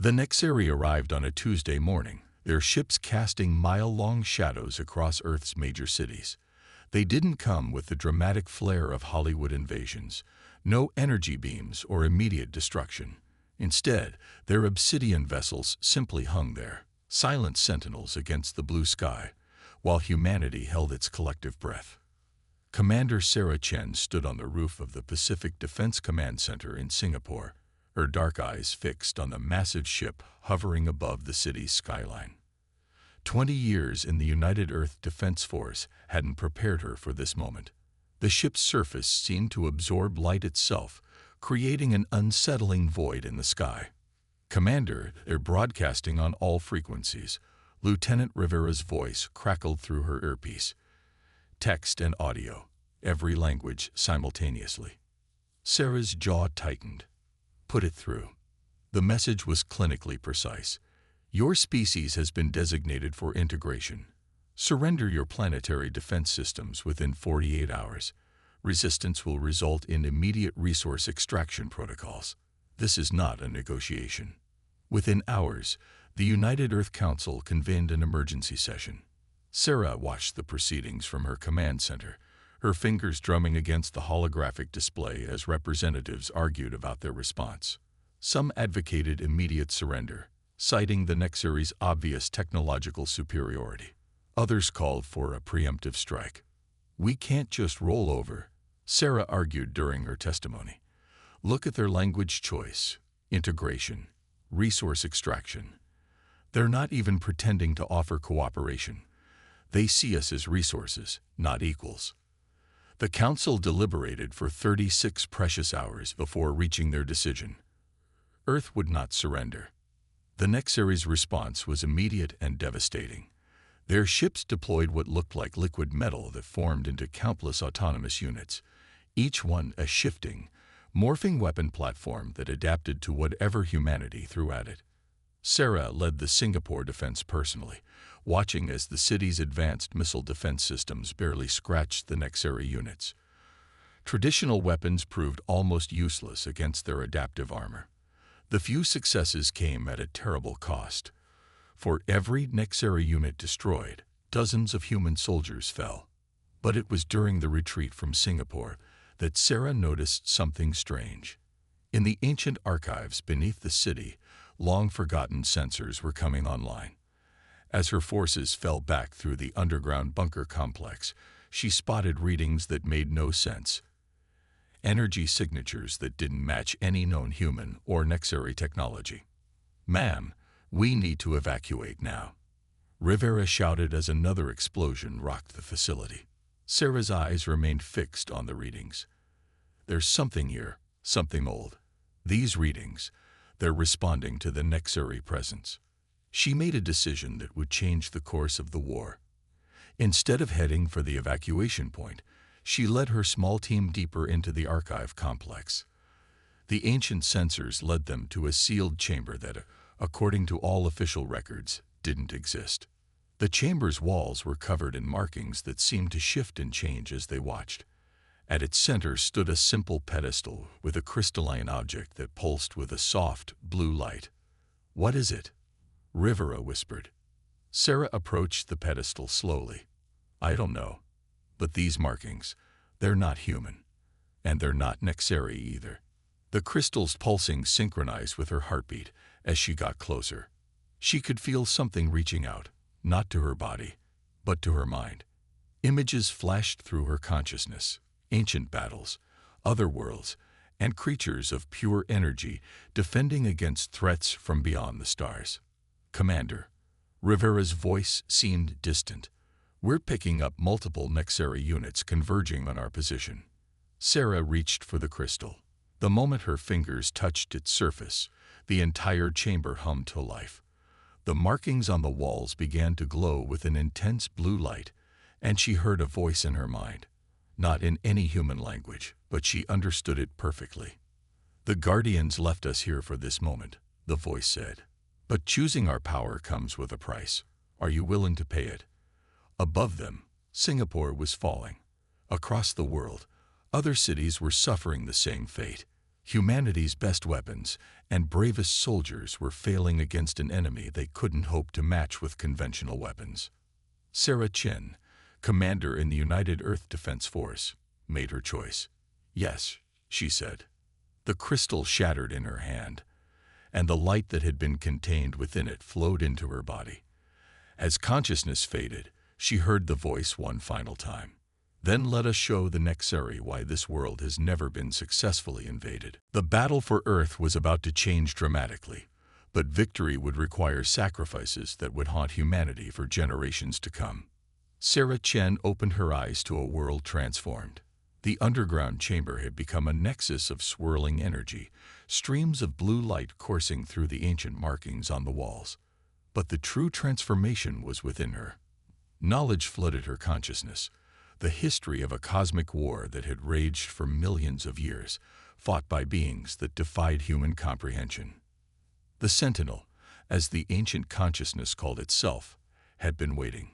The Nexari arrived on a Tuesday morning, their ships casting mile-long shadows across Earth's major cities. They didn't come with the dramatic flair of Hollywood invasions, no energy beams or immediate destruction. Instead, their obsidian vessels simply hung there, silent sentinels against the blue sky, while humanity held its collective breath. Commander Sarah Chen stood on the roof of the Pacific Defense Command Center in Singapore, her dark eyes fixed on the massive ship hovering above the city's skyline. 20 years in the United Earth Defense Force hadn't prepared her for this moment. The ship's surface seemed to absorb light itself, creating an unsettling void in the sky. "Commander, they're broadcasting on all frequencies." Lieutenant Rivera's voice crackled through her earpiece. Text and audio, every language simultaneously. Sarah's jaw tightened. "Put it through." The message was clinically precise. "Your species has been designated for integration. Surrender your planetary defense systems within 48 hours. Resistance will result in immediate resource extraction protocols." This is not a negotiation. Within hours, the United Earth Council convened an emergency session. Sarah watched the proceedings from her command center, her fingers drumming against the holographic display as representatives argued about their response. Some advocated immediate surrender, citing the Nexari's obvious technological superiority. Others called for a preemptive strike. "We can't just roll over," Sarah argued during her testimony. "Look at their language choice: integration, resource extraction. They're not even pretending to offer cooperation. They see us as resources, not equals." The council deliberated for 36 precious hours before reaching their decision. Earth would not surrender. The Nexari's response was immediate and devastating. Their ships deployed what looked like liquid metal that formed into countless autonomous units, each one a shifting, morphing weapon platform that adapted to whatever humanity threw at it. Sarah led the Singapore defense personally, watching as the city's advanced missile defense systems barely scratched the Nexari units. Traditional weapons proved almost useless against their adaptive armor. The few successes came at a terrible cost. For every Nexari unit destroyed, dozens of human soldiers fell. But it was during the retreat from Singapore that Sarah noticed something strange. In the ancient archives beneath the city, long-forgotten sensors were coming online. As her forces fell back through the underground bunker complex, she spotted readings that made no sense. Energy signatures that didn't match any known human or Nexari technology. "Ma'am, we need to evacuate now," Rivera shouted as another explosion rocked the facility. Sarah's eyes remained fixed on the readings. "There's something here, something old. These readings, they're responding to the Nexari presence." She made a decision that would change the course of the war. Instead of heading for the evacuation point, she led her small team deeper into the archive complex. The ancient sensors led them to a sealed chamber that, according to all official records, didn't exist. The chamber's walls were covered in markings that seemed to shift and change as they watched. At its center stood a simple pedestal with a crystalline object that pulsed with a soft, blue light. "What is it?" Rivera whispered. Sarah approached the pedestal slowly. "I don't know. But these markings, they're not human. And they're not Nexari either." The crystal's pulsing synchronized with her heartbeat as she got closer. She could feel something reaching out, not to her body, but to her mind. Images flashed through her consciousness: ancient battles, other worlds, and creatures of pure energy defending against threats from beyond the stars. "Commander," Rivera's voice seemed distant, "we're picking up multiple Nexari units converging on our position." Sarah reached for the crystal. The moment her fingers touched its surface, the entire chamber hummed to life. The markings on the walls began to glow with an intense blue light, and she heard a voice in her mind. Not in any human language, but she understood it perfectly. "The Guardians left us here for this moment," the voice said. "But choosing our power comes with a price. Are you willing to pay it?" Above them, Singapore was falling. Across the world, other cities were suffering the same fate. Humanity's best weapons and bravest soldiers were failing against an enemy they couldn't hope to match with conventional weapons. Sarah Chin, commander in the United Earth Defense Force, made her choice. Yes, she said. The crystal shattered in her hand, and the light that had been contained within it flowed into her body. As consciousness faded, she heard the voice one final time. Then let us show the Nexari why this world has never been successfully invaded. The battle for Earth was about to change dramatically, but victory would require sacrifices that would haunt humanity for generations to come. Sarah Chen opened her eyes to a world transformed. The underground chamber had become a nexus of swirling energy, streams of blue light coursing through the ancient markings on the walls. But the true transformation was within her. Knowledge flooded her consciousness. The history of a cosmic war that had raged for millions of years, fought by beings that defied human comprehension. The Sentinel, as the ancient consciousness called itself, had been waiting.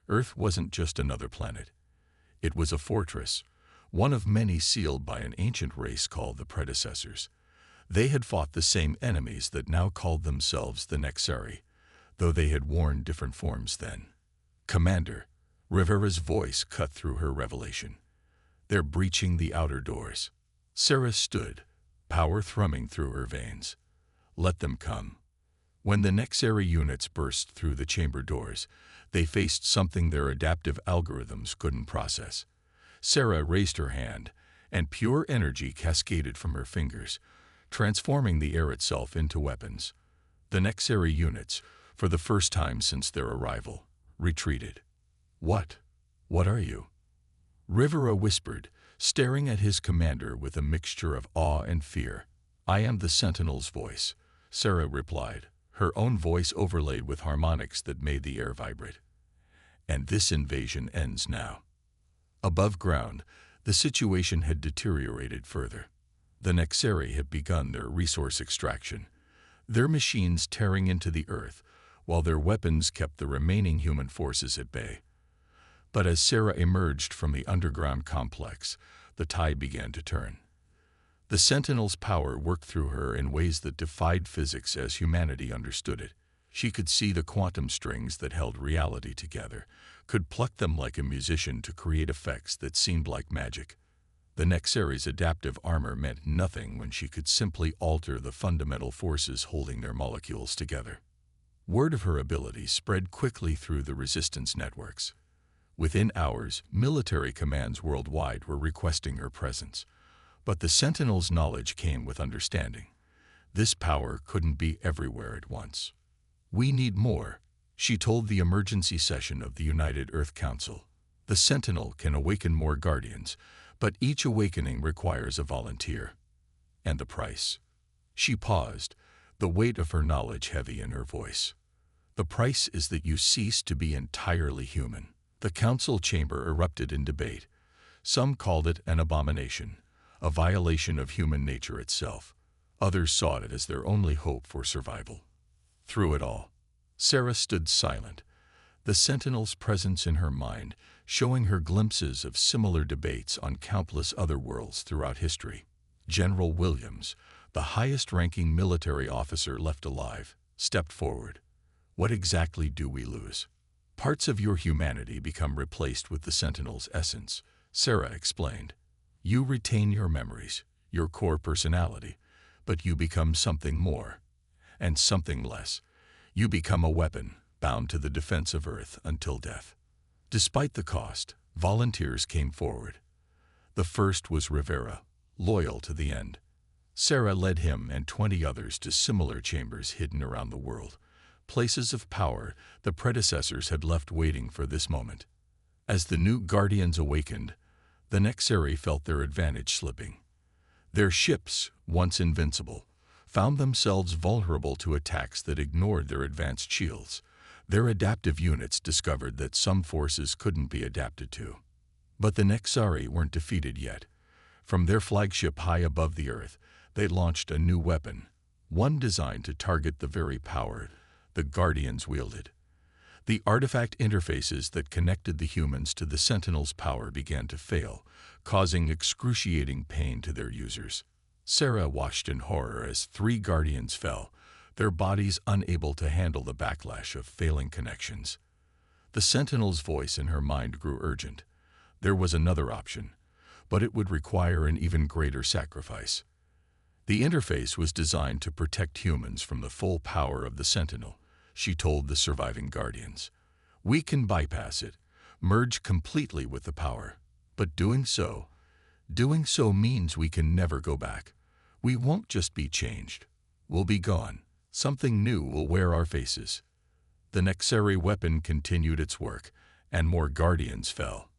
Earth wasn't just another planet. It was a fortress, one of many sealed by an ancient race called the Predecessors. They had fought the same enemies that now called themselves the Nexari, though they had worn different forms then. Commander, Rivera's voice cut through her revelation. They're breaching the outer doors. Sarah stood, power thrumming through her veins. Let them come. When the Nexari units burst through the chamber doors, they faced something their adaptive algorithms couldn't process. Sarah raised her hand, and pure energy cascaded from her fingers, transforming the air itself into weapons. The Nexari units, for the first time since their arrival, retreated. What are you? Rivera whispered, staring at his commander with a mixture of awe and fear. I am the Sentinel's voice, Sarah replied, her own voice overlaid with harmonics that made the air vibrate. And this invasion ends now. Above ground, the situation had deteriorated further. The Nexari had begun their resource extraction, their machines tearing into the earth, while their weapons kept the remaining human forces at bay. But as Sarah emerged from the underground complex, the tide began to turn. The Sentinel's power worked through her in ways that defied physics as humanity understood it. She could see the quantum strings that held reality together, could pluck them like a musician to create effects that seemed like magic. The Nexari's adaptive armor meant nothing when she could simply alter the fundamental forces holding their molecules together. Word of her abilities spread quickly through the resistance networks. Within hours, military commands worldwide were requesting her presence. But the Sentinel's knowledge came with understanding. This power couldn't be everywhere at once. We need more, she told the emergency session of the United Earth Council. The Sentinel can awaken more Guardians, but each awakening requires a volunteer. And the price? She paused, the weight of her knowledge heavy in her voice. The price is that you cease to be entirely human. The council chamber erupted in debate. Some called it an abomination, a violation of human nature itself. Others saw it as their only hope for survival. Through it all, Sarah stood silent, the Sentinel's presence in her mind, showing her glimpses of similar debates on countless other worlds throughout history. General Williams, the highest-ranking military officer left alive, stepped forward. What exactly do we lose? Parts of your humanity become replaced with the Sentinel's essence, Sarah explained. You retain your memories, your core personality, but you become something more, and something less. You become a weapon, bound to the defense of Earth until death. Despite the cost, volunteers came forward. The first was Rivera, loyal to the end. Sarah led him and 20 others to similar chambers hidden around the world, places of power the predecessors had left waiting for this moment. As the new Guardians awakened, the Nexari felt their advantage slipping. Their ships, once invincible, found themselves vulnerable to attacks that ignored their advanced shields. Their adaptive units discovered that some forces couldn't be adapted to. But the Nexari weren't defeated yet. From their flagship high above the Earth, they launched a new weapon, one designed to target the very power the Guardians wielded. The artifact interfaces that connected the humans to the Sentinel's power began to fail, causing excruciating pain to their users. Sarah watched in horror as 3 Guardians fell, their bodies unable to handle the backlash of failing connections. The Sentinel's voice in her mind grew urgent. There was another option, but it would require an even greater sacrifice. The interface was designed to protect humans from the full power of the Sentinel, she told the surviving Guardians. We can bypass it, merge completely with the power, but doing so means we can never go back. We won't just be changed. We'll be gone. Something new will wear our faces. The Nexari weapon continued its work, and more Guardians fell.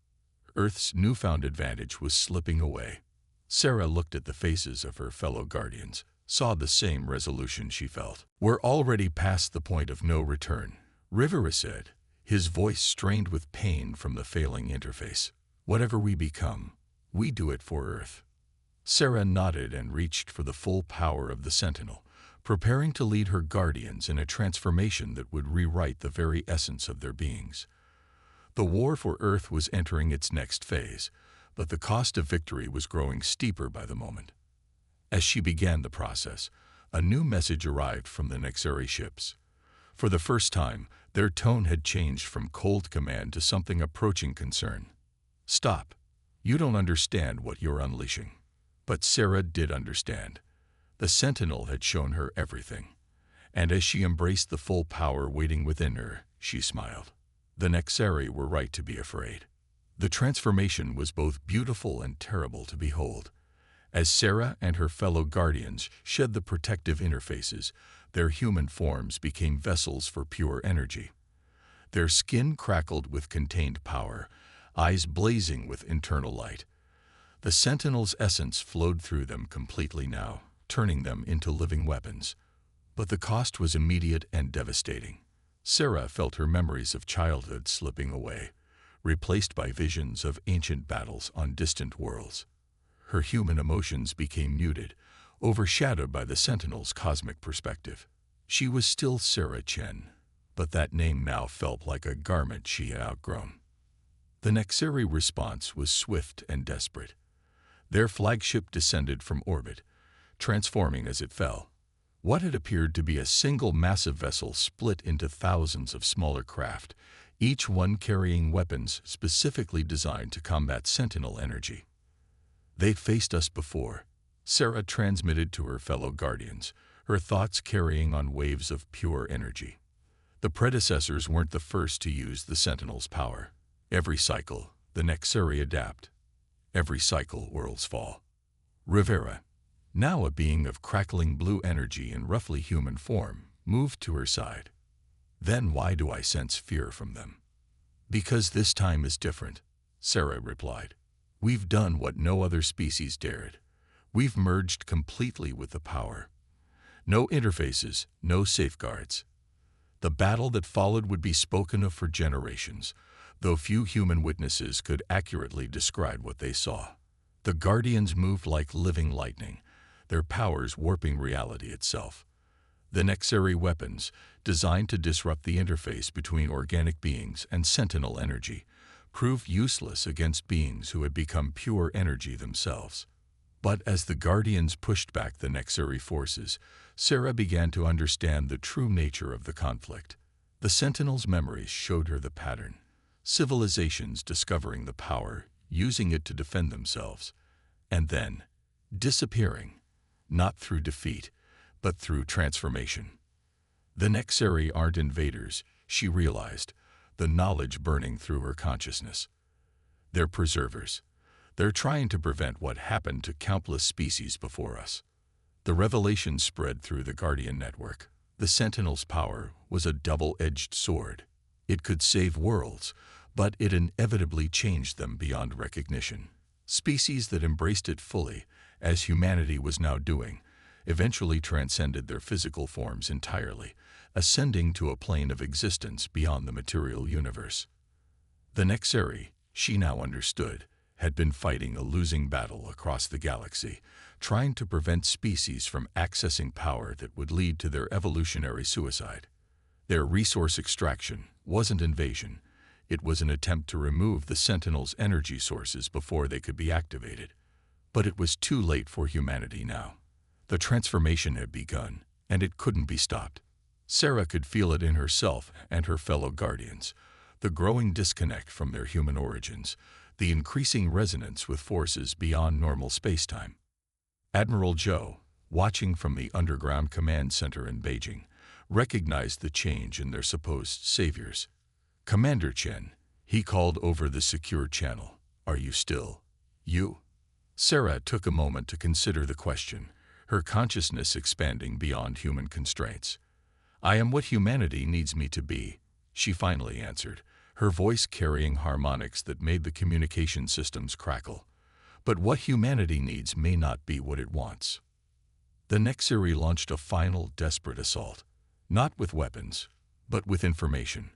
Earth's newfound advantage was slipping away. Sarah looked at the faces of her fellow Guardians, saw the same resolution she felt. We're already past the point of no return, Rivera said, his voice strained with pain from the failing interface. Whatever we become, we do it for Earth. Sarah nodded and reached for the full power of the Sentinel, preparing to lead her Guardians in a transformation that would rewrite the very essence of their beings. The war for Earth was entering its next phase, but the cost of victory was growing steeper by the moment. As she began the process, a new message arrived from the Nexari ships. For the first time, their tone had changed from cold command to something approaching concern. Stop. You don't understand what you're unleashing. But Sarah did understand. The Sentinel had shown her everything. And as she embraced the full power waiting within her, she smiled. The Nexari were right to be afraid. The transformation was both beautiful and terrible to behold. As Sarah and her fellow Guardians shed the protective interfaces, their human forms became vessels for pure energy. Their skin crackled with contained power, eyes blazing with internal light. The Sentinel's essence flowed through them completely now, turning them into living weapons. But the cost was immediate and devastating. Sarah felt her memories of childhood slipping away, replaced by visions of ancient battles on distant worlds. Her human emotions became muted, overshadowed by the Sentinel's cosmic perspective. She was still Sarah Chen, but that name now felt like a garment she had outgrown. The Nexari response was swift and desperate. Their flagship descended from orbit, transforming as it fell. What had appeared to be a single massive vessel split into thousands of smaller craft, each one carrying weapons specifically designed to combat Sentinel energy. They've faced us before, Sarah transmitted to her fellow Guardians, her thoughts carrying on waves of pure energy. The predecessors weren't the first to use the Sentinel's power. Every cycle, the Nexari adapt. Every cycle, worlds fall. Rivera, now a being of crackling blue energy in roughly human form, moved to her side. Then why do I sense fear from them? Because this time is different, Sarah replied. We've done what no other species dared. We've merged completely with the power. No interfaces, no safeguards. The battle that followed would be spoken of for generations, though few human witnesses could accurately describe what they saw. The Guardians moved like living lightning, their powers warping reality itself. The Nexari weapons, designed to disrupt the interface between organic beings and Sentinel energy, proved useless against beings who had become pure energy themselves. But as the Guardians pushed back the Nexari forces, Sarah began to understand the true nature of the conflict. The Sentinel's memories showed her the pattern. Civilizations discovering the power, using it to defend themselves, and then disappearing, not through defeat, but through transformation. The Nexari aren't invaders, she realized, the knowledge burning through her consciousness. They're preservers. They're trying to prevent what happened to countless species before us. The revelation spread through the Guardian network. The Sentinel's power was a double-edged sword. It could save worlds, but it inevitably changed them beyond recognition. Species that embraced it fully, as humanity was now doing, eventually transcended their physical forms entirely, ascending to a plane of existence beyond the material universe. The Nexari, she now understood, had been fighting a losing battle across the galaxy, trying to prevent species from accessing power that would lead to their evolutionary suicide. Their resource extraction wasn't invasion. It was an attempt to remove the Sentinel's energy sources before they could be activated. But it was too late for humanity now. The transformation had begun, and it couldn't be stopped. Sarah could feel it in herself and her fellow guardians, the growing disconnect from their human origins, the increasing resonance with forces beyond normal spacetime. Admiral Zhou, watching from the underground command center in Beijing, recognized the change in their supposed saviors. "Commander Chen," he called over the secure channel, "are you still you?" Sarah took a moment to consider the question, her consciousness expanding beyond human constraints. "I am what humanity needs me to be," she finally answered, her voice carrying harmonics that made the communication systems crackle. "But what humanity needs may not be what it wants." The Nexiri launched a final, desperate assault, not with weapons, but with information,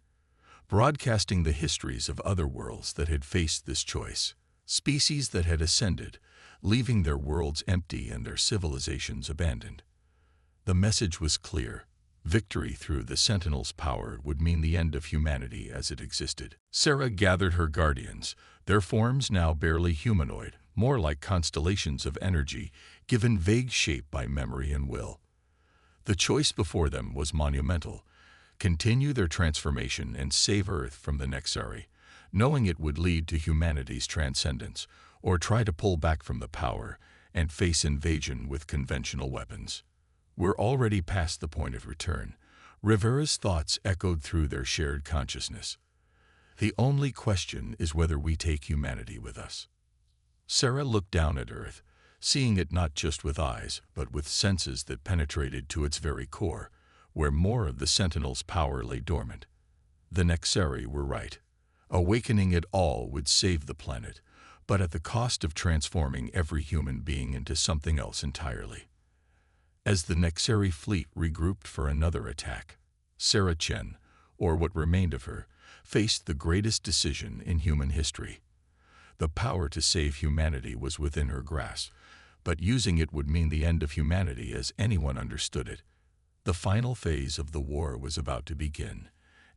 broadcasting the histories of other worlds that had faced this choice, species that had ascended, leaving their worlds empty and their civilizations abandoned. The message was clear. Victory through the Sentinel's power would mean the end of humanity as it existed. Sarah gathered her guardians, their forms now barely humanoid, more like constellations of energy, given vague shape by memory and will. The choice before them was monumental: continue their transformation and save Earth from the Nexari, knowing it would lead to humanity's transcendence, or try to pull back from the power and face invasion with conventional weapons. "We're already past the point of return," Rivera's thoughts echoed through their shared consciousness. "The only question is whether we take humanity with us." Sarah looked down at Earth, seeing it not just with eyes, but with senses that penetrated to its very core, where more of the Sentinel's power lay dormant. The Nexari were right. Awakening it all would save the planet, but at the cost of transforming every human being into something else entirely. As the Nexari fleet regrouped for another attack, Sarah Chen, or what remained of her, faced the greatest decision in human history. The power to save humanity was within her grasp, but using it would mean the end of humanity as anyone understood it. The final phase of the war was about to begin,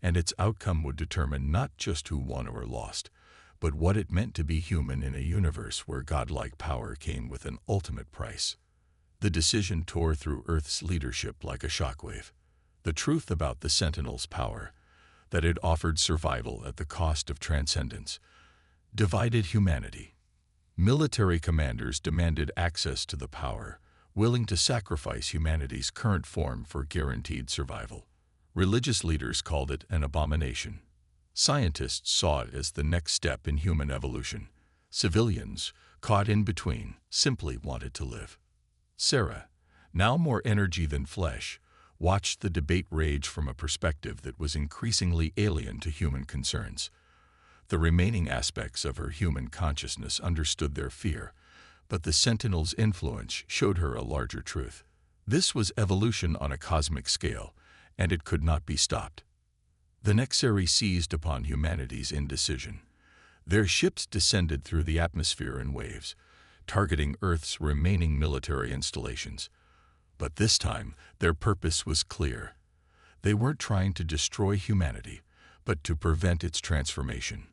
and its outcome would determine not just who won or lost, but what it meant to be human in a universe where godlike power came with an ultimate price. The decision tore through Earth's leadership like a shockwave. The truth about the Sentinel's power, that it offered survival at the cost of transcendence, divided humanity. Military commanders demanded access to the power, willing to sacrifice humanity's current form for guaranteed survival. Religious leaders called it an abomination. Scientists saw it as the next step in human evolution. Civilians, caught in between, simply wanted to live. Sarah, now more energy than flesh, watched the debate rage from a perspective that was increasingly alien to human concerns. The remaining aspects of her human consciousness understood their fear, but the Sentinel's influence showed her a larger truth. This was evolution on a cosmic scale, and it could not be stopped. The Nexari seized upon humanity's indecision. Their ships descended through the atmosphere in waves, targeting Earth's remaining military installations. But this time, their purpose was clear. They weren't trying to destroy humanity, but to prevent its transformation.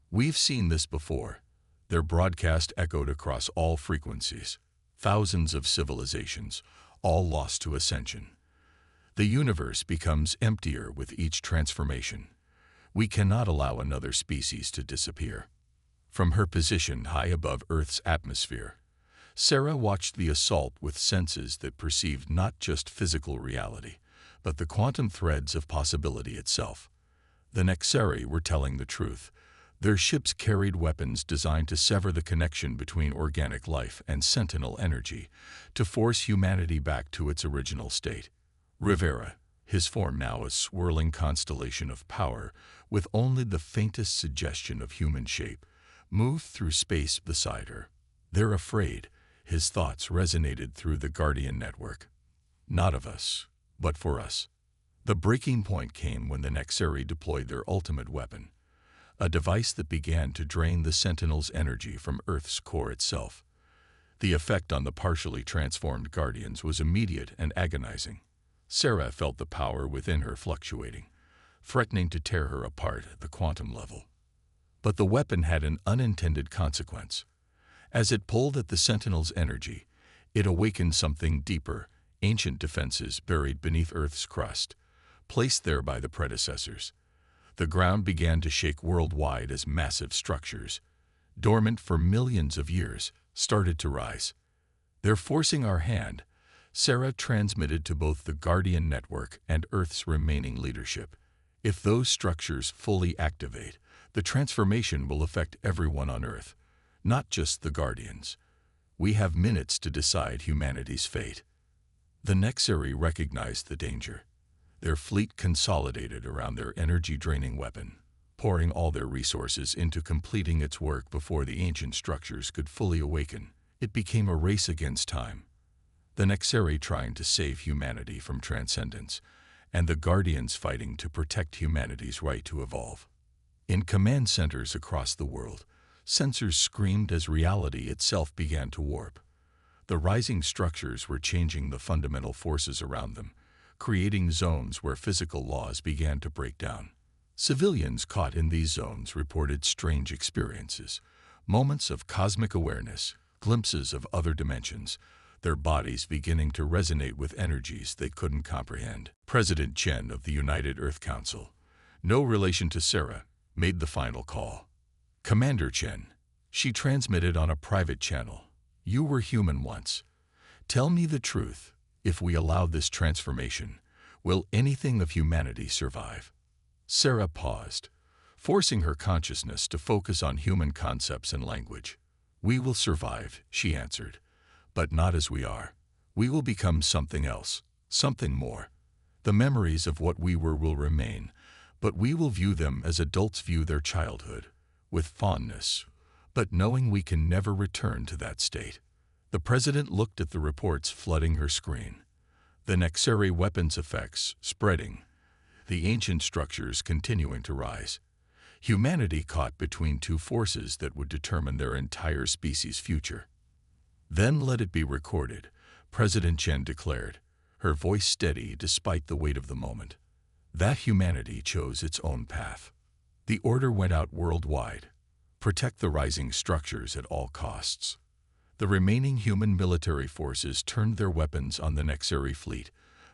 "We've seen this before." Their broadcast echoed across all frequencies. Thousands of civilizations, all lost to ascension. The universe becomes emptier with each transformation. We cannot allow another species to disappear. From her position high above Earth's atmosphere, Sarah watched the assault with senses that perceived not just physical reality, but the quantum threads of possibility itself. The Nexari were telling the truth. Their ships carried weapons designed to sever the connection between organic life and Sentinel energy, to force humanity back to its original state. Rivera, his form now a swirling constellation of power, with only the faintest suggestion of human shape, moved through space beside her. "They're afraid," his thoughts resonated through the Guardian network. "Not of us, but for us." The breaking point came when the Nexari deployed their ultimate weapon, a device that began to drain the Sentinel's energy from Earth's core itself. The effect on the partially transformed Guardians was immediate and agonizing. Sarah felt the power within her fluctuating, threatening to tear her apart at the quantum level. But the weapon had an unintended consequence. As it pulled at the Sentinel's energy, it awakened something deeper, ancient defenses buried beneath Earth's crust, placed there by the predecessors. The ground began to shake worldwide as massive structures, dormant for millions of years, started to rise. "They're forcing our hand," Sarah transmitted to both the Guardian Network and Earth's remaining leadership. "If those structures fully activate, the transformation will affect everyone on Earth, not just the Guardians. We have minutes to decide humanity's fate." The Nexari recognized the danger. Their fleet consolidated around their energy-draining weapon, pouring all their resources into completing its work before the ancient structures could fully awaken. It became a race against time. The Nexari trying to save humanity from transcendence, and the Guardians fighting to protect humanity's right to evolve. In command centers across the world, sensors screamed as reality itself began to warp. The rising structures were changing the fundamental forces around them, creating zones where physical laws began to break down. Civilians caught in these zones reported strange experiences, moments of cosmic awareness, glimpses of other dimensions, their bodies beginning to resonate with energies they couldn't comprehend. President Chen of the United Earth Council, no relation to Sarah, made the final call. "Commander Chen," she transmitted on a private channel, "you were human once. Tell me the truth. If we allow this transformation, will anything of humanity survive?" Sarah paused, forcing her consciousness to focus on human concepts and language. "We will survive," she answered, "but not as we are. We will become something else, something more. The memories of what we were will remain, but we will view them as adults view their childhood, with fondness, but knowing we can never return to that state." The president looked at the reports flooding her screen. The Nexari weapons effects spreading, the ancient structures continuing to rise. Humanity caught between two forces that would determine their entire species' future. "Then let it be recorded," President Chen declared, her voice steady despite the weight of the moment, "that humanity chose its own path. The order went out worldwide. Protect the rising structures at all costs." The remaining human military forces turned their weapons on the Nexari fleet,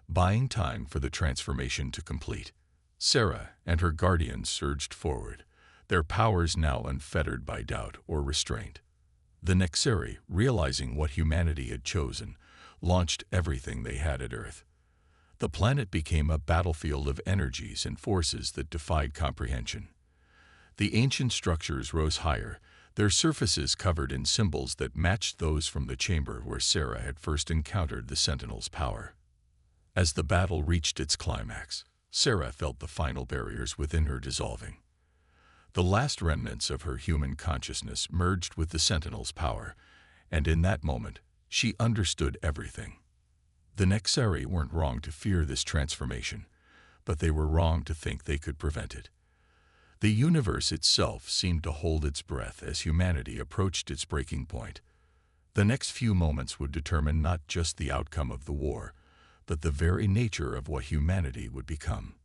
buying time for the transformation to complete. Sarah and her guardians surged forward, their powers now unfettered by doubt or restraint. The Nexari, realizing what humanity had chosen, launched everything they had at Earth. The planet became a battlefield of energies and forces that defied comprehension. The ancient structures rose higher, their surfaces covered in symbols that matched those from the chamber where Sarah had first encountered the Sentinel's power. As the battle reached its climax, Sarah felt the final barriers within her dissolving. The last remnants of her human consciousness merged with the Sentinel's power, and in that moment, she understood everything. The Nexari weren't wrong to fear this transformation, but they were wrong to think they could prevent it. The universe itself seemed to hold its breath as humanity approached its breaking point. The next few moments would determine not just the outcome of the war, but the very nature of what humanity would become.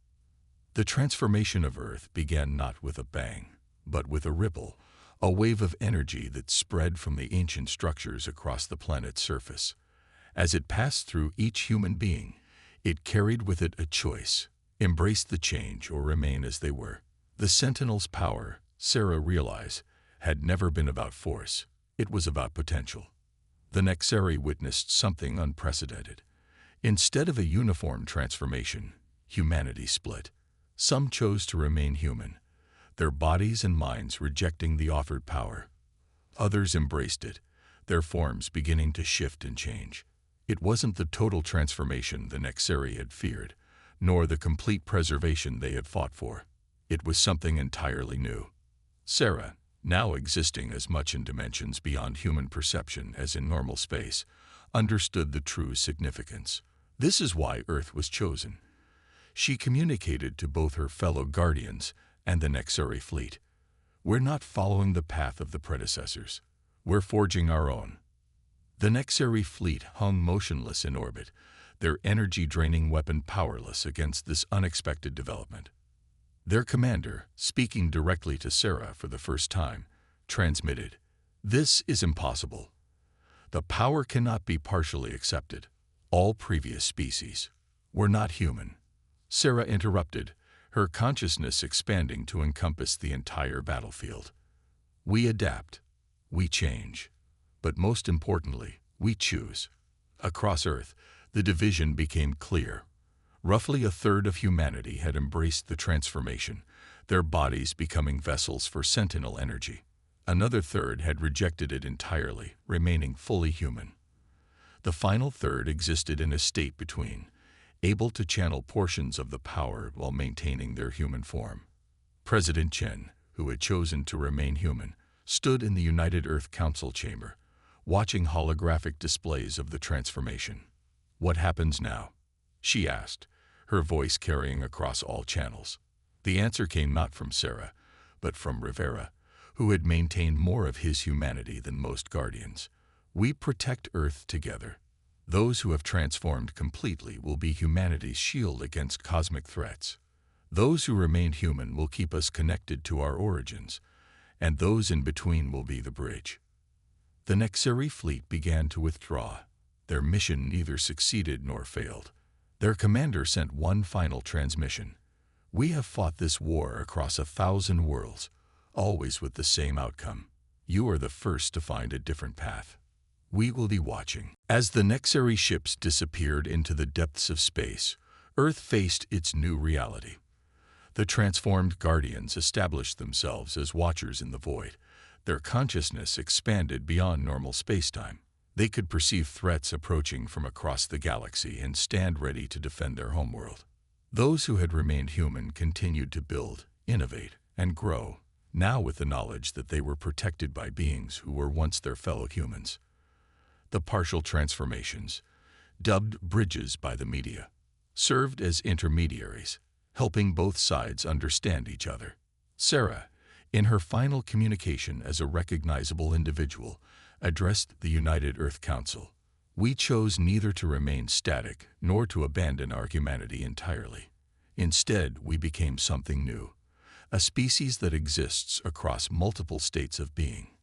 The transformation of Earth began not with a bang, but with a ripple, a wave of energy that spread from the ancient structures across the planet's surface. As it passed through each human being, it carried with it a choice: embrace the change or remain as they were. The Sentinel's power, Sarah realized, had never been about force. It was about potential. The Nexari witnessed something unprecedented. Instead of a uniform transformation, humanity split. Some chose to remain human, their bodies and minds rejecting the offered power. Others embraced it, their forms beginning to shift and change. It wasn't the total transformation the Nexari had feared, nor the complete preservation they had fought for. It was something entirely new. Sarah, now existing as much in dimensions beyond human perception as in normal space, understood the true significance. This is why Earth was chosen. She communicated to both her fellow guardians and the Nexari fleet. "We're not following the path of the predecessors. We're forging our own." The Nexari fleet hung motionless in orbit, their energy-draining weapon powerless against this unexpected development. Their commander, speaking directly to Sarah for the first time, transmitted, This is impossible. The power cannot be partially accepted. All previous species were not human. Sarah interrupted, her consciousness expanding to encompass the entire battlefield. We adapt, we change, but most importantly, we choose. Across Earth, the division became clear. Roughly a third of humanity had embraced the transformation, their bodies becoming vessels for sentinel energy. Another third had rejected it entirely, remaining fully human. The final third existed in a state between, able to channel portions of the power while maintaining their human form. President Chen, who had chosen to remain human, stood in the United Earth Council chamber, watching holographic displays of the transformation. "What happens now?" she asked, her voice carrying across all channels. The answer came not from Sarah, but from Rivera, who had maintained more of his humanity than most guardians. "We protect Earth together. Those who have transformed completely will be humanity's shield against cosmic threats. Those who remain human will keep us connected to our origins, and those in between will be the bridge." The Nexeri fleet began to withdraw. Their mission neither succeeded nor failed. Their commander sent one final transmission. "We have fought this war across 1,000 worlds, always with the same outcome. You are the first to find a different path. We will be watching." As the Nexeri ships disappeared into the depths of space, Earth faced its new reality. The transformed Guardians established themselves as watchers in the void. Their consciousness expanded beyond normal spacetime. They could perceive threats approaching from across the galaxy and stand ready to defend their homeworld. Those who had remained human continued to build, innovate, and grow, now with the knowledge that they were protected by beings who were once their fellow humans. The partial transformations, dubbed bridges by the media, served as intermediaries, helping both sides understand each other. Sarah, in her final communication as a recognizable individual, addressed the United Earth Council. "We chose neither to remain static nor to abandon our humanity entirely. Instead, we became something new, a species that exists across multiple states of being."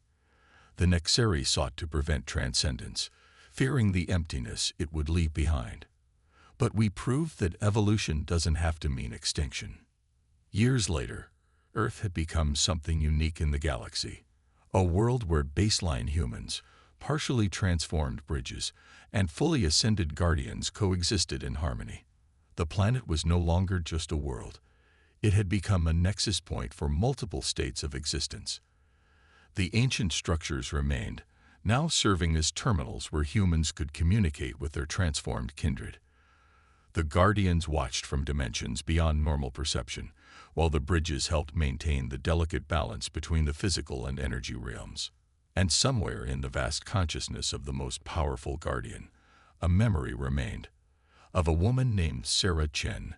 The Nexeri sought to prevent transcendence, fearing the emptiness it would leave behind. But we proved that evolution doesn't have to mean extinction. Years later, Earth had become something unique in the galaxy, a world where baseline humans, partially transformed bridges, and fully ascended guardians coexisted in harmony. The planet was no longer just a world. It had become a nexus point for multiple states of existence. The ancient structures remained, now serving as terminals where humans could communicate with their transformed kindred. The Guardians watched from dimensions beyond normal perception, while the bridges helped maintain the delicate balance between the physical and energy realms. And somewhere in the vast consciousness of the most powerful Guardian, a memory remained, of a woman named Sarah Chen,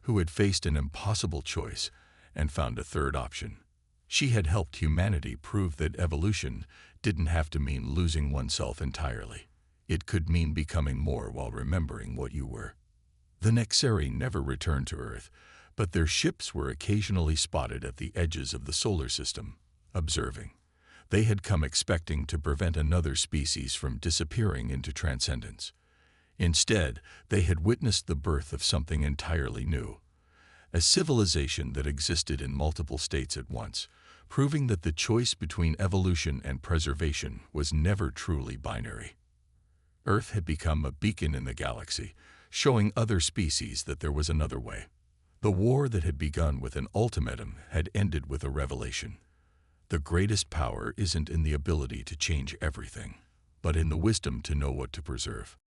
who had faced an impossible choice and found a third option. She had helped humanity prove that evolution didn't have to mean losing oneself entirely. It could mean becoming more while remembering what you were. The Nexeri never returned to Earth, but their ships were occasionally spotted at the edges of the solar system, observing. They had come expecting to prevent another species from disappearing into transcendence. Instead, they had witnessed the birth of something entirely new, a civilization that existed in multiple states at once, proving that the choice between evolution and preservation was never truly binary. Earth had become a beacon in the galaxy, showing other species that there was another way. The war that had begun with an ultimatum had ended with a revelation. The greatest power isn't in the ability to change everything, but in the wisdom to know what to preserve.